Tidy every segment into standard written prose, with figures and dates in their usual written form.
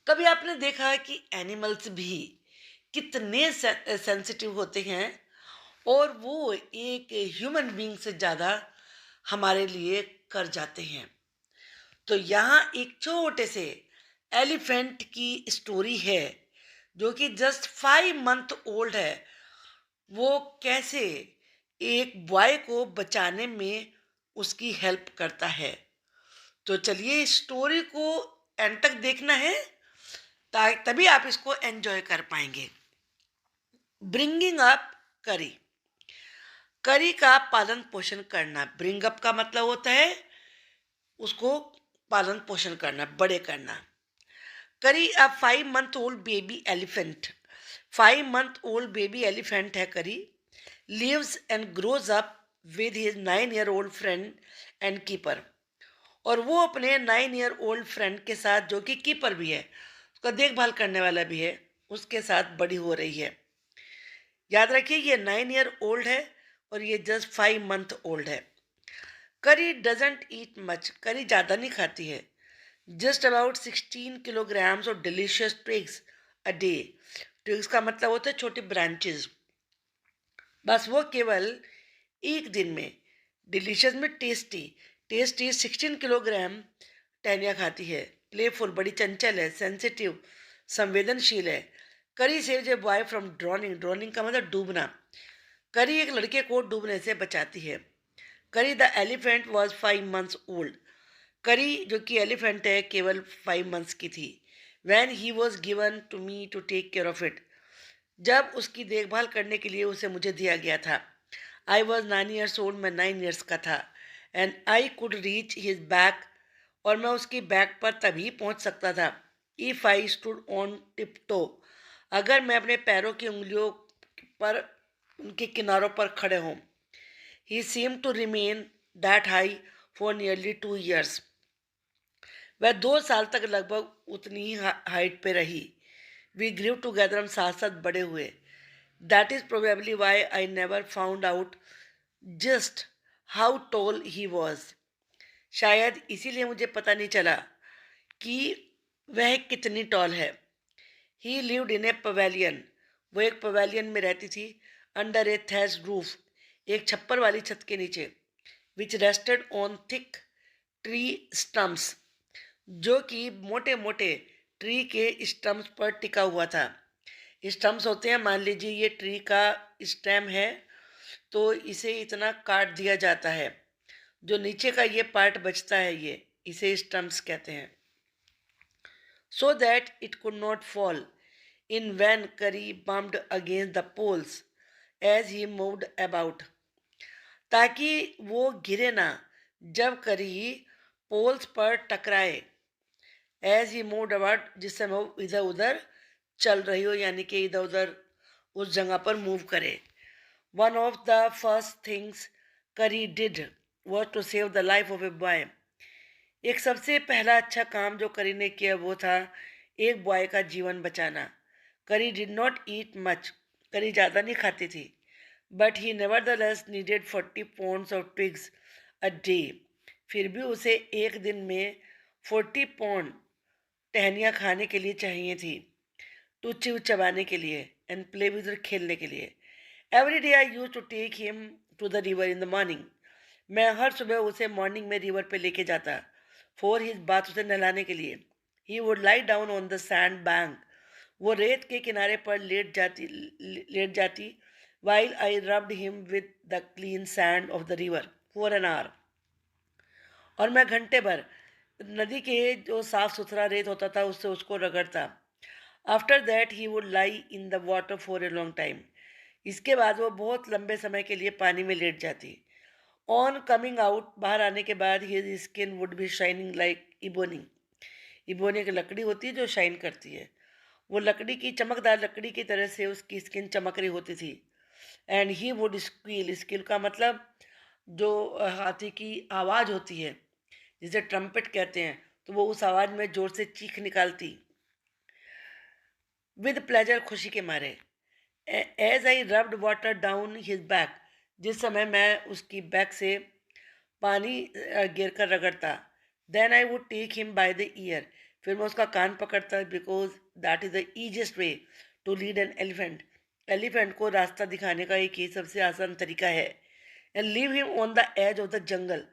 कभी आपने देखा है कि एनिमल्स भी कितने सेंसिटिव होते हैं और वो एक ह्यूमन बीइंग से ज़्यादा हमारे लिए कर जाते हैं। तो यहाँ एक छोटे से एलिफेंट की स्टोरी है जो कि जस्ट 5 मंथ ओल्ड है। वो कैसे एक बॉय को बचाने में उसकी हेल्प करता है। तो चलिए स्टोरी को एंड तक देखना है तभी आप इसको एंजॉय कर पाएंगे। ब्रिंगिंग अप करी। करी का पालन पोषण करना। ब्रिंग अप का मतलब होता है उसको पालन पोषण करना, बड़े करना। Kari a 5 month old baby elephant. 5 month old baby elephant है Kari. Lives and grows up with his 9 year old friend and keeper. और वो अपने 9 ईयर ओल्ड फ्रेंड के साथ, जो कि कीपर भी है, उसका देखभाल करने वाला भी है, उसके साथ बड़ी हो रही है। याद रखिए ये 9 ईयर ओल्ड है और ये जस्ट 5 मंथ ओल्ड है। करी डजेंट ईट मच। करी ज़्यादा नहीं खाती है। Just about 16 kilograms of delicious twigs a day. Twigs का मतलब होता है छोटी ब्रांचेस। बस वो केवल एक दिन में, डिलीशियस में टेस्टी, टेस्टी 16 किलोग्राम टहनियाँ खाती है। प्लेफुल, बड़ी चंचल है। सेंसिटिव, संवेदनशील है। करी saves a boy from drowning. Drowning का मतलब डूबना। करी एक लड़के को डूबने से बचाती है। करी the elephant was 5 months old. करी जो कि एलिफेंट है केवल 5 मंथ्स की थी। When he was given to me to take care of it. जब उसकी देखभाल करने के लिए उसे मुझे दिया गया था। I was 9 years old. मैं 9 ईयर्स का था। And I could reach his back. और मैं उसकी बैक पर तभी पहुंच सकता था। If I stood on tiptoe. अगर मैं अपने पैरों की उंगलियों पर, उनके किनारों पर खड़े हों। He seem to remain that high for nearly 2 years. वह 2 साल तक लगभग उतनी ही हाइट पे रही। We grew together. हम साथ साथ बड़े हुए। That is probably why I never found out just how tall he was. शायद इसीलिए मुझे पता नहीं चला कि वह कितनी टॉल है। He lived in a pavilion. वो एक पवेलियन में रहती थी। Under a thatch roof. एक छप्पर वाली छत के नीचे। Which rested on thick tree stumps. जो कि मोटे मोटे ट्री के स्टम्प्स पर टिका हुआ था। स्टम्प्स होते हैं, मान लीजिए ये ट्री का स्टेम है तो इसे इतना काट दिया जाता है, जो नीचे का ये पार्ट बचता है ये, इसे स्टम्प्स कहते हैं। So that it could not fall in when Kari bumped against the poles as he moved about. ताकि वो गिरे ना जब करी पोल्स पर टकराए। एज ही मूव्ड अबाउट, जिस समय वो इधर उधर चल रही हो, यानी कि इधर उधर उस जगह पर मूव करे। One of the first things करी did was to save the life of a boy। एक सबसे पहला अच्छा काम जो करी ने किया वो था एक बॉय का जीवन बचाना। करी डिड नॉट ईट मच। करी ज़्यादा नहीं खाती थी। But he never the less needed 40 pounds of twigs a day. फिर भी उसे एक दिन में 40 पाउंड टहनियाँ खाने के लिए चाहिए थी। टू चिव, चबाने के लिए। एंड प्ले विद, खेलने के लिए। Every day I used to take him to the river in the morning. मैं हर सुबह उसे मॉर्निंग में रिवर पे लेके जाता। फॉर हिज बात, उसे नहलाने के लिए। ही would lie down on the sand bank. वो रेत के किनारे पर लेट जाती while I rubbed him with the clean sand of the river for an hour. और मैं घंटे भर नदी के जो साफ सुथरा रेत होता था उससे उसको रगड़ता। After that he would lie in the water for a long time. इसके बाद वो बहुत लंबे समय के लिए पानी में लेट जाती। ऑन कमिंग आउट, बाहर आने के बाद, his skin would be shining like ebony. Ebony की लकड़ी होती है जो शाइन करती है, वो लकड़ी की, चमकदार लकड़ी की तरह से उसकी स्किन चमक रही होती थी। And he would squeal. Skill का मतलब जो हाथी की आवाज़ होती है जिसे ट्रम्पेट कहते हैं, तो वो उस आवाज़ में जोर से चीख निकालती विद प्लेजर, खुशी के मारे। As I rubbed water down his back. जिस समय मैं उसकी बैक से पानी गिर कर रगड़ता। Then I would take him by the ear. फिर मैं उसका कान पकड़ता, because that is the easiest way to lead an elephant. Elephant को रास्ता दिखाने का एक ही सबसे आसान तरीका है। And leave him on the edge of the jungle,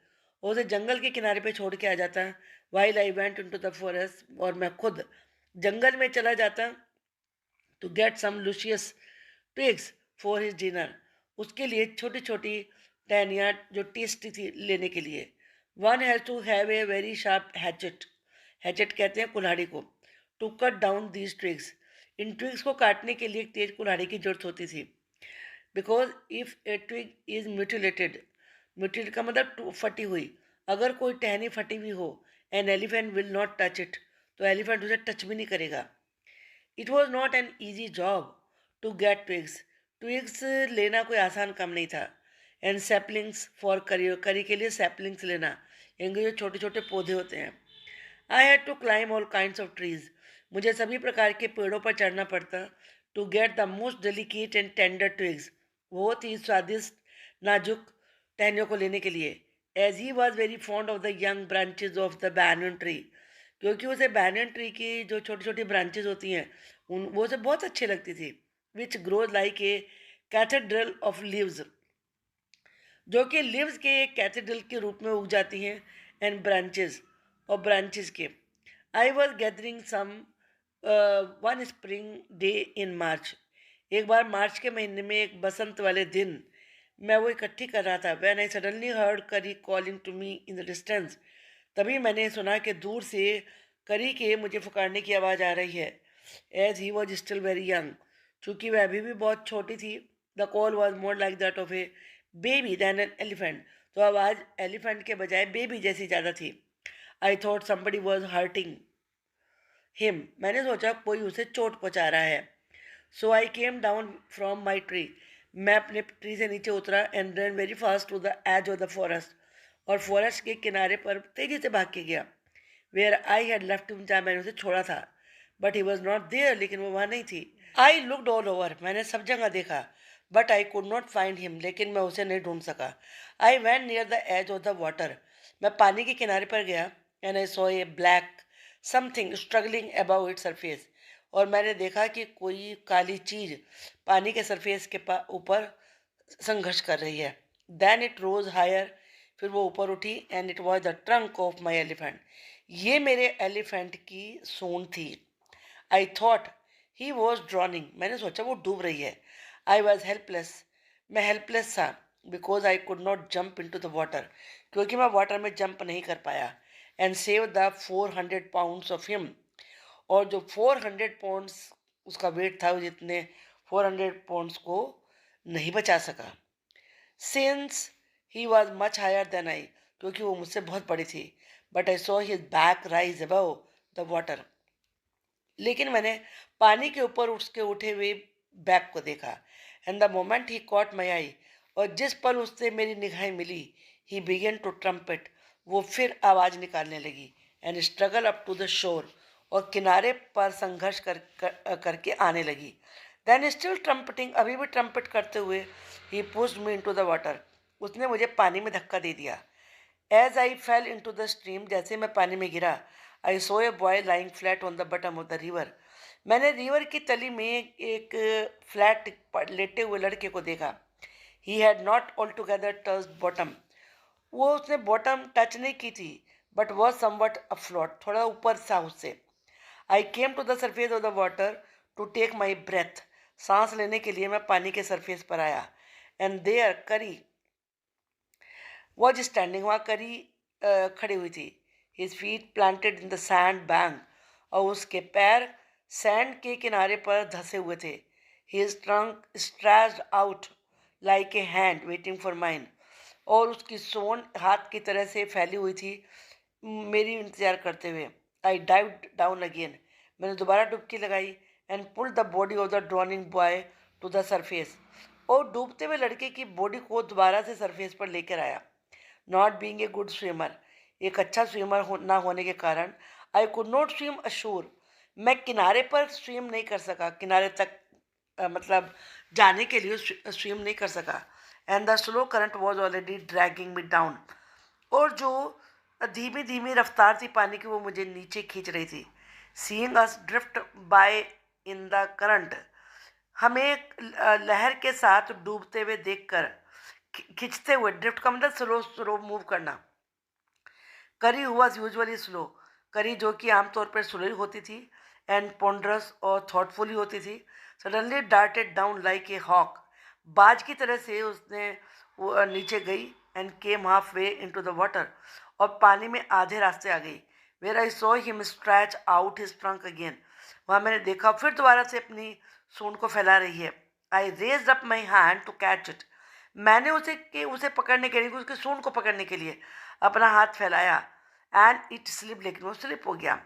और उसे जंगल के किनारे पे छोड़ के आ जाता। While I went into the forest, और मैं खुद जंगल में चला जाता to get some luscious twigs for his dinner, उसके लिए छोटी छोटी टहनियाँ जो टेस्टी थी लेने के लिए। One has to have a very sharp hatchet, hatchet कहते हैं कुल्हाड़ी को, to cut down these twigs, इन ट्विग्स को काटने के लिए एक तेज कुल्हाड़ी की जरूरत होती थी। Because if a twig is mutilated, mutilate का मतलब फटी हुई, अगर कोई टहनी फटी हुई हो, an elephant will not touch it, तो एलिफेंट उसे टच भी नहीं करेगा। It was not an easy job to get twigs, twigs लेना कोई आसान काम नहीं था। एंड सैपलिंग्स फॉर करी, करी के लिए सैपलिंग्स लेना, इनके जो छोटे छोटे पौधे होते हैं। I had to climb all kinds of trees, मुझे सभी प्रकार के पेड़ों पर चढ़ना पड़ता to get the most delicate and tender twigs, बहुत ही स्वादिष्ट नाजुक टहनियों को लेने के लिए। As he was very fond of the young branches of the banyan tree, क्योंकि उसे बैनियन ट्री की जो छोटी छोटी ब्रांचेज होती हैं उन वो उसे बहुत अच्छी लगती थी। Which grows like a cathedral of leaves, जो कि लिव्स के एक कैथेड्रल के रूप में उग जाती हैं, एंड ब्रांचेस और ब्रांचेस के। I was gathering some one spring day in March, एक बार मार्च के महीने में एक बसंत वाले दिन मैं वो इकट्ठी कर रहा था। When I suddenly heard Kari calling to me in the distance, तभी मैंने सुना कि दूर से करी के मुझे पुकारने की आवाज़ आ रही है। As he was still very young, चूँकि वह अभी भी बहुत छोटी थी, the call was more like that of a baby than an elephant, तो आवाज़ एलिफेंट के बजाय बेबी जैसी ज़्यादा थी। I thought somebody was hurting him, मैंने सोचा कोई उसे चोट पहुँचा रहा है। So I came down from my tree, मैं अपने ट्री से नीचे उतरा and run very fast to the edge of the forest, और फॉरेस्ट के किनारे पर तेजी से भाग के गया। Where I had left him, जहाँ मैंने उसे छोड़ा था। But he was not there, लेकिन वो वहाँ नहीं थी। आई लुकड ऑल ओवर, मैंने सब जगह देखा, but I could not find him, लेकिन मैं उसे नहीं ढूंढ सका। I went near the edge of the water, मैं पानी के किनारे पर गया, and I saw a black something struggling about it surface, और मैंने देखा कि कोई काली चीज पानी के सरफेस के ऊपर संघर्ष कर रही है। देन इट रोज हायर, फिर वो ऊपर उठी, and it was the trunk of my elephant, ये मेरे एलिफेंट की सूंड थी। I thought he was drowning, मैंने सोचा वो डूब रही है। आई वॉज हेल्पलेस, मैं हेल्पलेस था, because I could not jump in to the water, क्योंकि मैं वाटर में जंप नहीं कर पाया। And save the 400 pounds of him, और जो 400 पाउंड्स उसका वेट था, वो जितने 400 पाउंड्स को नहीं बचा सका। Since he was much higher than I, क्योंकि वो मुझसे बहुत बड़ी थी। But I saw his back rise above the water, लेकिन मैंने पानी के ऊपर उसके उठे हुए बैग को देखा। And the moment he caught my eye, और जिस पल उससे मेरी निगाहें मिली, ही बिगेन टू ट्रम्पेट, वो फिर आवाज़ निकालने लगी। And struggle up to the shore, और किनारे पर संघर्ष करके आने लगी। देन स्टिल ट्रम्पटिंग, अभी भी ट्रम्पेट करते हुए, he pushed me into the water, उसने मुझे पानी में धक्का दे दिया। As I fell in to the stream, जैसे मैं पानी में गिरा, I saw a boy lying flat on the bottom of the river, मैंने रिवर की तली में एक फ्लैट लेटे हुए लड़के को देखा। He had not all together touched bottom, वो उसने बॉटम टच नहीं की थी, बट वॉज समवट अफ्लोट, थोड़ा ऊपर था उससे। I came to the surface of the water to take my breath, सांस लेने के लिए मैं पानी के सरफेस पर आया। एंड देयर करी वॉज स्टैंडिंग, वहाँ करी खड़ी हुई थी। His feet planted in the sand bank, और उसके पैर सैंड के किनारे पर धंसे हुए थे। His trunk stretched out like a hand waiting for mine, और उसकी सोन हाथ की तरह से फैली हुई थी मेरी इंतजार करते हुए। आई डाइव डाउन अगेन, मैंने दोबारा डुबकी लगाई, and pull the body of the drowning boy to the surface, और डूबते हुए लड़के की बॉडी को दोबारा से सरफेस पर लेकर आया। Not being a good swimmer, एक अच्छा स्विमर ना होने के कारण, आई कुड नॉट स्विम अशोर, मैं किनारे पर स्विम नहीं कर सका, किनारे तक मतलब जाने के लिए स्विम नहीं कर सका। And the slow current was already dragging me down, और जो धीमी धीमी रफ्तार थी पानी की, वो मुझे नीचे खींच रही थी। Seeing us drift by in the current, हमें लहर के साथ डूबते हुए देखकर, खिंचते हुए, ड्रिफ्ट का मतलब स्लो स्लो मूव करना। करी वॉज यूजुअली स्लो, करी जो कि आमतौर पर स्लो ही होती थी एंड पॉन्डरस और थॉटफुल ही होती थी, suddenly darted down like a hawk, बाज की तरह से उसने वो नीचे गई and came half way into the water, और पानी में आधे रास्ते आ गई। Where I saw him stretch out his trunk again, वहाँ मैंने देखा फिर दोबारा से अपनी सूंड को फैला रही है। I raised up my hand to catch it, मैंने उसे पकड़ने के लिए, उसकी सूंड को पकड़ने के लिए अपना हाथ फैलाया एंड इट स्लिप, लेकिन वो स्लिप हो गया।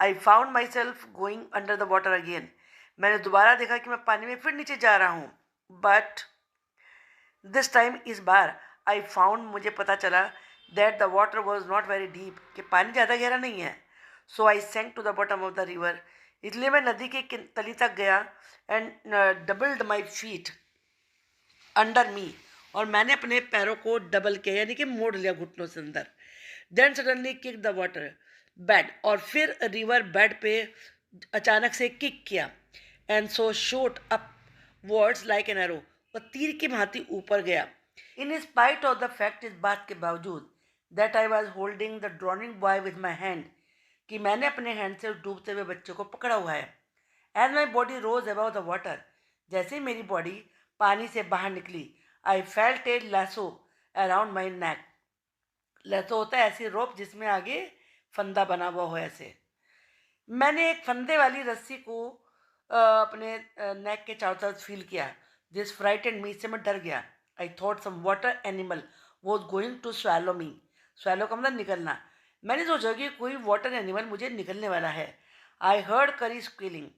I found my self going under the water again, मैंने दोबारा देखा कि मैं पानी में फिर नीचे जा रहा हूँ। बट दिस टाइम, इस बार, आई फाउंड, मुझे पता चला that the water was not very deep, कि पानी ज़्यादा गहरा नहीं है। So I sank to the bottom of the river, इसलिए मैं नदी के तली तक गया and doubled my feet under me, और मैंने अपने पैरों को डबल किया, यानी कि मोड़ लिया घुटनों से अंदर। Then suddenly kick the water bed, और फिर रिवर बेड पे अचानक से किक किया and so shoot upwards like an arrow, और तीर की भांति ऊपर गया। In spite of the fact, इस बात के बावजूद, that I was holding the drowning boy with my hand, कि मैंने अपने हैंड से उस डूबते हुए बच्चे को पकड़ा हुआ है। As my body rose above the water, जैसे ही मेरी बॉडी पानी से बाहर निकली, I felt a lasso around my neck, lasso होता है ऐसी रोप जिसमें आगे फंदा बना हुआ हो ऐसे, मैंने एक फंदे वाली रस्सी को अपने नेक के चारों तरफ फील किया। दिस फ्राइटेंड मी, से मैं डर गया। I thought some water animal was going to swallow me, swallow का मतलब निकलना, मैंने सोचा कि कोई वाटर एनिमल मुझे निकलने वाला है। आई हर्ड करी स्क्वीलिंग,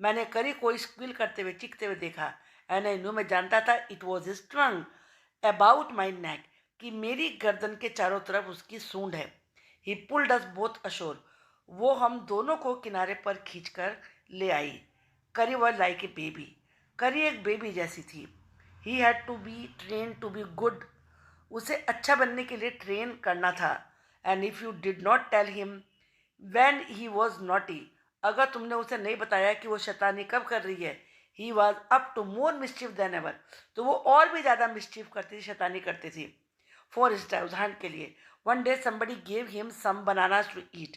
मैंने करी को स्क्वील करते हुए, चीखते हुए देखा। एंड आई न्यू, मैं जानता था, it was strung about my neck, कि मेरी गर्दन के चारों तरफ उसकी सूंड है। He pulled us both ashore, वो हम दोनों को किनारे पर खींचकर ले आई। करी वॉज लाइक ए बेबी, करी एक बेबी जैसी थी। He had to be train to be good, उसे अच्छा बनने के लिए ट्रेन करना था। And if you did not tell him when he was naughty, अगर तुमने उसे नहीं बताया कि वो शैतानी कब कर रही है, he was up to more mischief than ever, तो वो और भी ज़्यादा मिस्चिफ करती थी, शैतानी करती थी। फॉर इंस्टेंस, उदाहरण के लिए, one day somebody gave him some bananas to eat,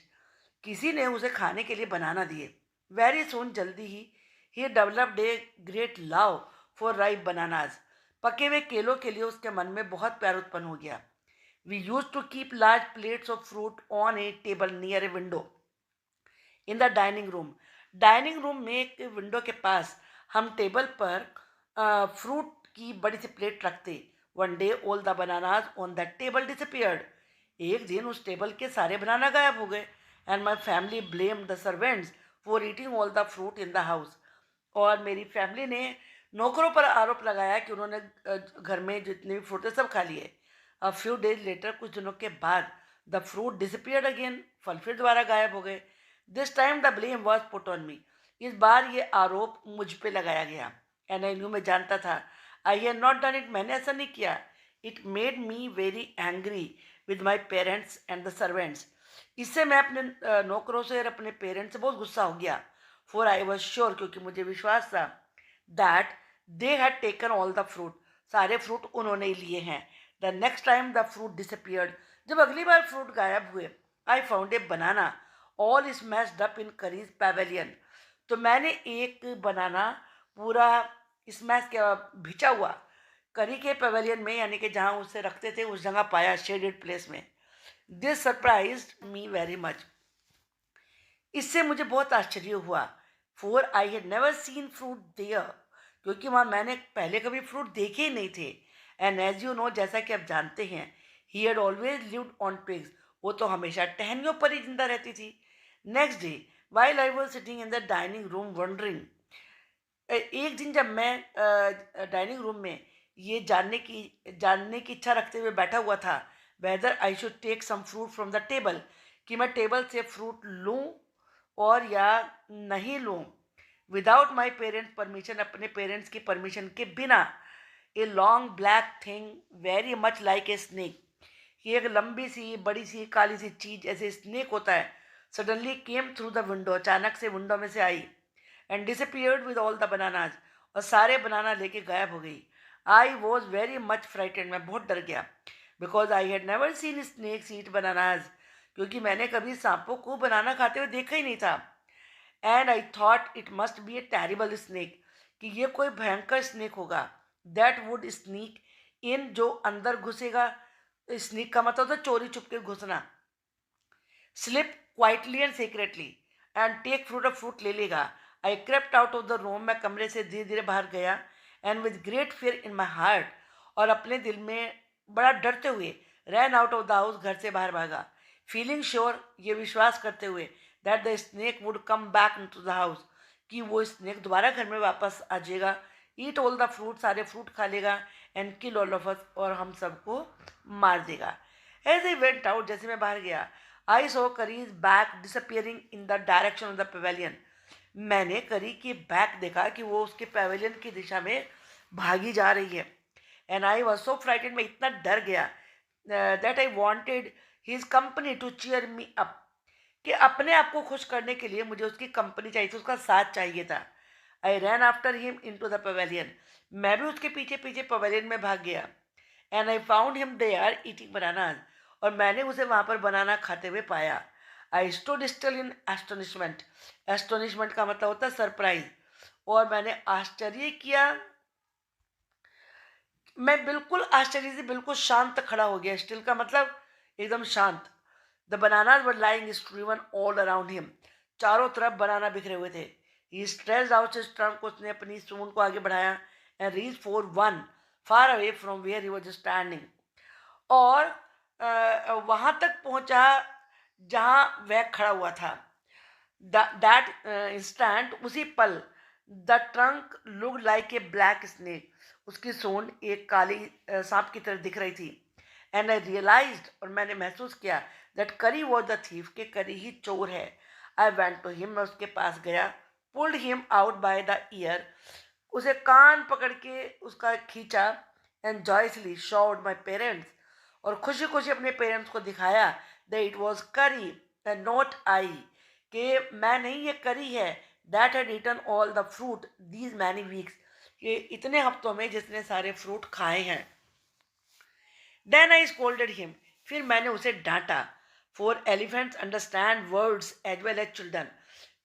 किसी ने उसे खाने के लिए बनाना दिए। वेरी सुन, जल्दी ही developed a great love for ripe bananas, पके हुए केलों के लिए उसके मन में बहुत प्यार उत्पन्न हो गया। We used to keep large plates of fruit on a table near a window in the dining room, dining room में एक विंडो के पास हम टेबल पर फ्रूट की बड़ी सी प्लेट रखते। One day all the bananas on the table disappeared, एक दिन उस टेबल के सारे बनाना गायब हो गए। And my family blame the servants for eating all the fruit in the house, और मेरी फैमिली ने नौकरों पर आरोप लगाया कि उन्होंने घर में जितने भी फ्रूट थे सब खा लिए। अ फ्यू डेज लेटर, कुछ दिनों के बाद, द फ्रूट डिसअपियर्ड अगेन, फल फिर दोबारा गायब हो गए। This time the blame was put on me, इस बार ये आरोप मुझ पे लगाया गया। एंड आई न्यू, मैं जानता था, I had not done it, मैंने ऐसा नहीं किया। It made me very angry with my parents and the servants, इससे मैं अपने नौकरों से और अपने पेरेंट्स से बहुत गुस्सा हो गया। फॉर आई वॉज श्योर, क्योंकि मुझे विश्वास था, that they had taken all the fruit, सारे फ्रूट उन्होंने ही लिए हैं। The next time the fruit disappeared, जब अगली बार फ्रूट गायब हुए, I found a banana all smashed up in curries pavilion, तो मैंने एक बनाना पूरा स्मैश किया, भिचा हुआ, करी के पेवेलियन में, यानी कि जहाँ उसे रखते थे उस जगह पाया, शेडेड प्लेस में। This surprised me very much, इससे मुझे बहुत आश्चर्य हुआ। For I had never seen fruit there, क्योंकि वहाँ मैंने पहले कभी फ्रूट देखे ही नहीं थे। एंड एज यू नो, जैसा कि आप जानते हैं, he had always lived on twigs, वो तो हमेशा टहनियों पर ही जिंदा रहती थी। Next day while I was sitting in the dining room wondering, एक दिन जब मैं डाइनिंग रूम में ये जानने की इच्छा रखते हुए बैठा हुआ था, whether I should take some fruit from the table, कि मैं टेबल से फ्रूट लूँ और या नहीं लूँ, विदाउट माई पेरेंट्स परमिशन, अपने पेरेंट्स की परमिशन के बिना। A long black thing very much like a snake, ये एक लंबी सी बड़ी सी काली सी चीज़, ऐसे स्नेक होता है, suddenly came through the window, अचानक से विंडो में से आई, and disappeared with all the bananas, और सारे बनाना लेके गायब हो गई। I was very much frightened, मैं बहुत डर गया, because I had never seen snakes eat bananas, क्योंकि मैंने कभी सांपों को बनाना खाते हुए देखा ही नहीं था। And I thought it must be A terrible snake, कि ये कोई भयंकर स्नेक होगा, दैट वुड स्नीक इन, जो अंदर घुसेगा। स्नीक का मतलब होता चोरी छुप के घुसना। Slip quietly and secretly and take fruit, of fruit ले लेगा। I crept out of the room, मैं कमरे से धीरे धीरे बाहर गया, and with great fear in my heart, और अपने दिल में बड़ा डरते हुए ran out of the house, घर से बाहर भागा। फीलिंग श्योर, ये विश्वास करते हुए, that the snake would come back in to the house, कि वो स्नेक दोबारा घर में वापस आ जाएगा, ईट ऑल द फ्रूट, सारे फ्रूट खा लेगा, and kill all of us, और हम सबको मार देगा। एज आई वेंट आउट, जैसे मैं बाहर गया, I saw Kari's back disappearing in the direction of the pavilion, मैंने करी की बैक देखा कि वो उसके पेवेलियन की दिशा में भागी जा रही है। And I was so frightened, मैं इतना डर गया, that I wanted his company to cheer me up, कि अपने आप को खुश करने के लिए मुझे उसकी कंपनी चाहिए थी, उसका साथ चाहिए था। I ran after him in to the pavilion, मैं भी उसके पीछे पीछे पवेलियन में भाग गया। And I found him there eating banana, और मैंने उसे वहाँ पर बनाना खाते हुए पाया। I stood still in astonishment, astonishment का मतलब होता है सरप्राइज, और मैंने आश्चर्य किया, मैं बिल्कुल आश्चर्य से बिल्कुल शांत खड़ा हो गया। स्टिल का मतलब एकदम शांत। The bananas were lying strewn all around him, चारों तरफ बनाना बिखरे हुए थे। He stretched out his trunk, उसने अपनी सूंड को आगे बढ़ाया, and reach for one far away from where he was standing, और वहां तक पहुंचा जहां वह खड़ा हुआ था। दैट इंस्टेंट, उसी पल, the trunk look like a black snake, उसकी सूंड एक काली सांप की तरह दिख रही थी। एंड आई रियलाइज्ड, और मैंने महसूस किया, दैट करी वॉज द थीफ, के करी ही चोर है। आई वेंट टू हिम, मैं उसके पास गया, pulled him out by the ear, उसे कान पकड़ के उसका खींचा, and joyously showed my parents, और खुशी खुशी अपने पेरेंट्स को दिखाया, that it was Kari and not I, कि मैं नहीं, ये करी है, that had eaten all the fruit these many weeks, ये इतने हफ्तों में जिसने सारे फ्रूट खाए हैं। देन आई स्कोल्डेड हिम, फिर मैंने उसे डांटा। For elephants understand words as well as children,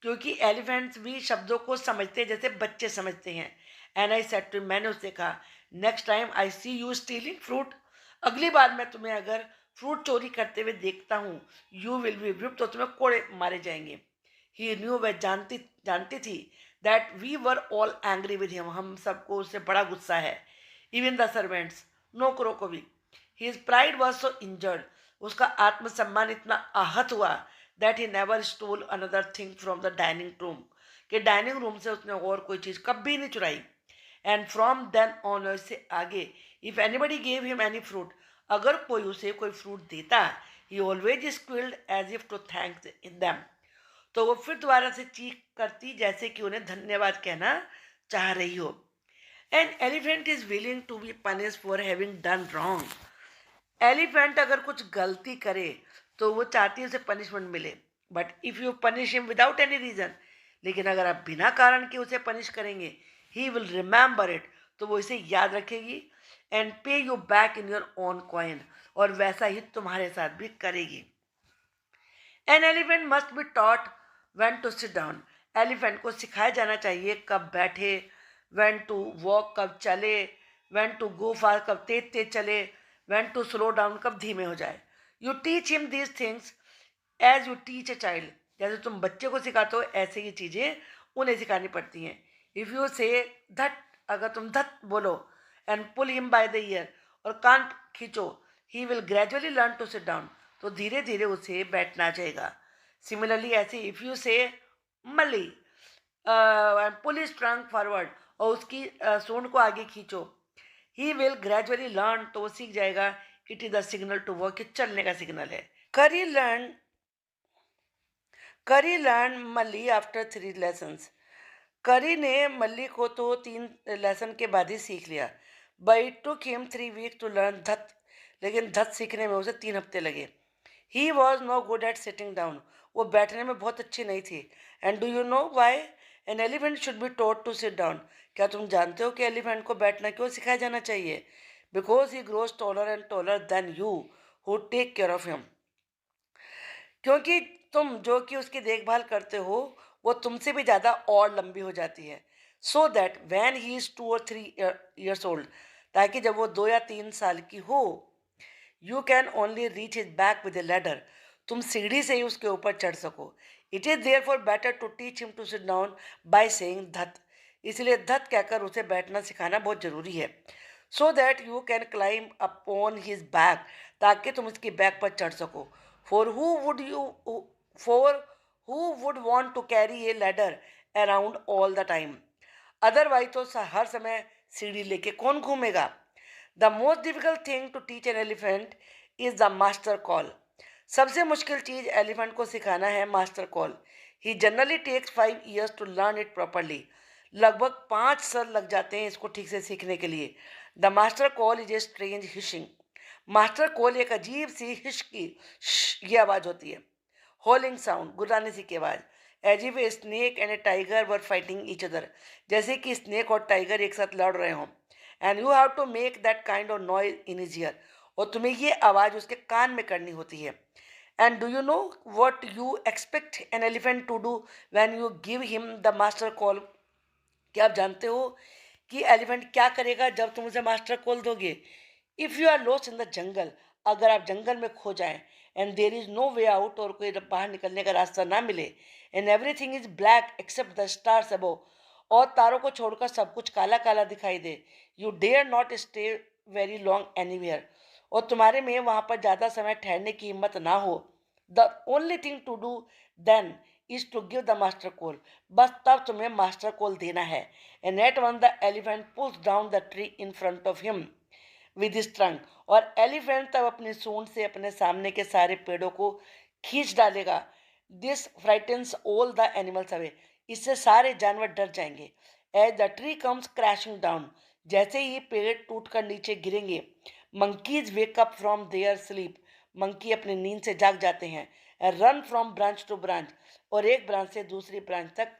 क्योंकि एलिफेंट्स भी शब्दों को समझते हैं जैसे बच्चे समझते हैं। एंड आई सेड टू, मैंने उससे कहा, next time I see you stealing fruit, अगली बार मैं तुम्हें अगर फ्रूट चोरी करते हुए देखता हूँ, यू विल बी व्हिप्ड, तो तुम्हें कोड़े मारे जाएंगे। ही न्यू, वह जानती जानती थी, that we were all angry with him, हम सबको उससे बड़ा गुस्सा है। इवन द सर्वेंट्स, नौकरों को भी। His pride was so injured, उसका आत्मसम्मान इतना आहत हुआ, that he never stole another thing from the dining room, कि डाइनिंग रूम से उसने और कोई चीज़ कभी नहीं चुराई। एंड फ्रॉम देन ऑन, इससे आगे, if anybody gave him any fruit, अगर कोई उसे कोई फ्रूट देता, he always squealed as if to thanks in them, तो वो फिर दोबारा से चीख करती जैसे कि उन्हें धन्यवाद कहना चाह रही हो। An elephant is willing to be punish for having done wrong, elephant अगर कुछ गलती करे तो वो चाहती है उसे पनिशमेंट मिले, but if you punish him without any reason, लेकिन अगर आप बिना कारण के उसे पनिश करेंगे, ही विल रिमेंबर इट, तो वो इसे याद रखेगी, and pay you back in your own coin, और वैसा ही तुम्हारे साथ भी करेगी। An elephant must be taught when to sit down, elephant को सिखाया जाना चाहिए कब बैठे, व्हेन टू वॉक कब चले, व्हेन टू गो फास्ट कब तेज तेज चले, व्हेन टू स्लो डाउन कब धीमे हो जाए। You teach him these things as you teach a child, जैसे तुम बच्चे को सिखाते हो ऐसे ही चीज़ें उन्हें सिखानी पड़ती हैं। इफ़ यू से धट, अगर तुम धट बोलो, and pull him by the ear, और कान खींचो, he will gradually learn to sit down, तो धीरे धीरे उसे बैठना चाहिए। सिमिलरली ऐसे इफ़ यू से मली, पुल हिज ट्रंक फॉरवर्ड, और उसकी सूंड को आगे खींचो, ही विल ग्रेजुअली लर्न, तो वो सीख जाएगा, it is the signal to work, चलने का सिग्नल है। करी लर्न करी लर्न मल्ली आफ्टर 3 लेसन्स, करी ने मल्ली को तो 3 लेसन के बाद ही सीख लिया। But it took him 3 week to learn धत, लेकिन धत सीखने में उसे 3 हफ्ते लगे। He was no good at sitting down, वो बैठने में बहुत अच्छी नहीं थी। And do you know why an elephant should be taught to sit down? क्या तुम जानते हो कि एलिफेंट को बैठना क्यों सिखाया जाना चाहिए? Because he grows taller and taller then you who take care of him. क्योंकि तुम जो कि उसकी देखभाल करते हो वो तुमसे भी ज़्यादा और लंबी हो जाती है। So that when he is 2 or 3 years old, ताकि जब वो 2 या 3 साल की हो, you can only reach his back with a ladder, तुम सीढ़ी से ही उसके ऊपर चढ़ सको। It is there for better to teach him to sit down by saying धत, इसलिए धत कहकर उसे बैठना सिखाना बहुत ज़रूरी है। So that you can climb upon his back, ताकि तुम उसकी बैक पर चढ़ सको। For who would you for who would want to carry a ladder around all the time? Otherwise तो हर समय सीढ़ी लेके कौन घूमेगा? The most difficult thing to teach an elephant is the master call, सबसे मुश्किल चीज एलिफेंट को सिखाना है master call. He generally takes 5 years to learn it properly, लगभग 5 साल लग जाते हैं इसको ठीक से सीखने के लिए। The master call is a strange hissing, master call एक अजीब सी हिश की ये आवाज़ होती है, हॉलिंग साउंड, गुर्राने सी की आवाज़। As if a snake and a tiger were fighting each other, जैसे कि स्नेक और टाइगर एक साथ लड़ रहे हों। And you have to make that kind of noise in his ear, और तुम्हें ये आवाज़ उसके कान में करनी होती है। And do you know what you expect an elephant to do when you give him the master call? क्या आप जानते हो कि एलिफेंट क्या करेगा जब तुम उसे मास्टर कॉल दोगे? If you are lost in the jungle, अगर आप जंगल में खो जाएं, and there is no way out, और कोई बाहर निकलने का रास्ता ना मिले, and everything is black except the stars above, और तारों को छोड़कर सब कुछ काला काला दिखाई दे, you dare not stay very long anywhere, और तुम्हारे में वहां पर ज़्यादा समय ठहरने की हिम्मत ना हो, the only thing to do then is to give the master call, बस तब तुम्हें मास्टर कॉल देना है। And at one the elephant pulls down the tree in front of him with his trunk, और एलिफेंट तब अपनी सूंड से अपने सामने के सारे पेड़ों को खींच डालेगा। This frightens all the animals away, इससे सारे जानवर डर जाएंगे। As the tree comes crashing down, जैसे ही पेड़ टूटकर नीचे गिरेंगे, monkeys wake up from their sleep, monkey अपनी नींद से जाग जाते हैं। Run from branch to branch, और एक ब्रांच से दूसरी ब्रांच तक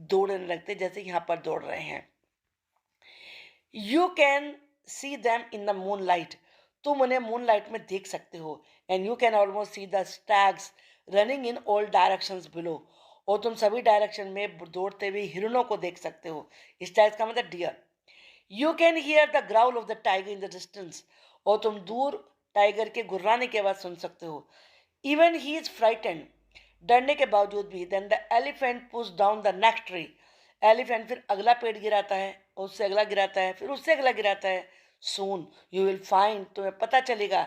दौड़ने लगते जैसे यहाँ पर दौड़ रहे हैं। You can see them in the moon light, तुम उन्हें मून लाइट में देख सकते हो। And you can almost see the stags running in all directions below, और तुम सभी डायरेक्शन में दौड़ते हुए हिरणों को देख सकते हो। स्टैग्स का मतलब deer. You can hear the growl of the tiger in the distance, और तुम दूर टाइगर के गुर्राने की आवाज़ सुन सकते हो। इवन ही इज फ्राइटेंड, डरने के बावजूद भी। Then the elephant push down the next tree, elephant फिर अगला पेड़ गिराता है, उससे अगला गिराता है, फिर उससे अगला गिराता है। सून यू विल फाइंड, तुम्हें पता चलेगा,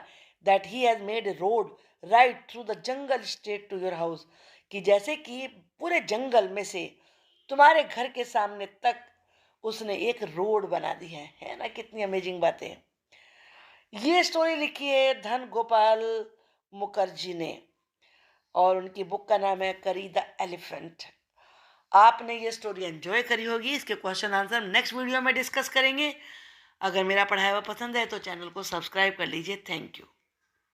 that he has made a road right through the jungle straight to your house, कि जैसे कि पूरे जंगल में से तुम्हारे घर के सामने तक उसने एक रोड बना दी है ना? कितनी अमेजिंग बातें। ये स्टोरी लिखी है धन गोपाल मुखर्जी ने, और उनकी बुक का नाम है करी द एलिफेंट। आपने ये स्टोरी एंजॉय करी होगी, इसके क्वेश्चन आंसर नेक्स्ट वीडियो में डिस्कस करेंगे। अगर मेरा पढ़ाया हुआ पसंद है तो चैनल को सब्सक्राइब कर लीजिए। Thank you.